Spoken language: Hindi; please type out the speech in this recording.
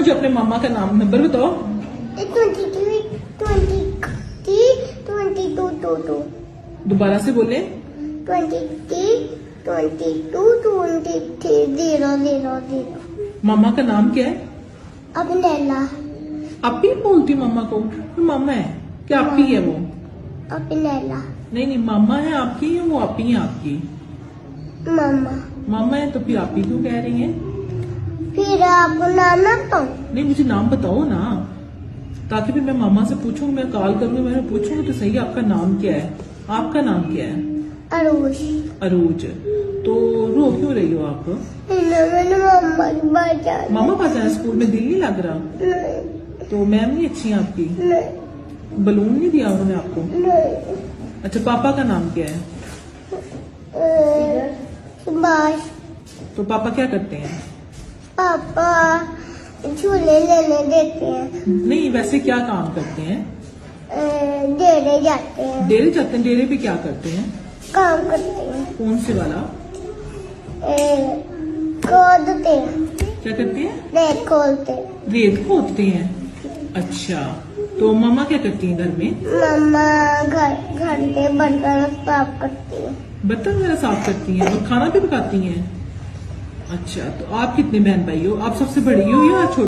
मुझे अपने मामा का नाम नंबर बताओ। 23, 22, दोबारा से बोले। 23, 23, 000। मामा का नाम क्या है? अब नैला, अपी बोलती मामा को? तो मामा है क्या अपी है वो? अब नैला, नहीं नहीं, मामा है आपकी या वो अपी है आपकी? मामा। मामा है तो फिर आपी क्यों कह रही हैं? फिर आपको नाम ना बताऊं? नहीं, मुझे नाम बताओ ना, ताकि फिर मैं मामा से पूछूं, मैं कॉल करूंगी, मैंने पूछूंगी तो सही आपका नाम क्या है? आपका नाम क्या है? अरूज। अरूज। तो रो क्यों रही हो आप? मैंने मामा की बात जानी। मामा पास आए, स्कूल में दिल नहीं लग रहा? नहीं, तो मैम नहीं अच्छी है आपकी? नहीं, बलून नहीं दिया उन्होंने आपको? नहीं। अच्छा, पापा का नाम क्या है? सुभाष। तो पापा क्या करते हैं? पापा झूले लेने देते हैं। नहीं, वैसे क्या काम करते हैं? डेरे जाते हैं, डेरे जाते हैं। डेरे पे क्या करते हैं? काम करते हैं, कौन से वाला? खोदते हैं, क्या करते हैं? रेत खोलते हैं। रेत खोदते हैं। अच्छा, तो मम्मा क्या करती हैं घर में? मम्मा घर के बर्तन साफ करती है। बर्तन वगैरह साफ करती हैं और खाना भी पकाती हैं। अच्छा, तो आप कितने बहन भाई हो? आप सबसे बड़ी हो या छोटी?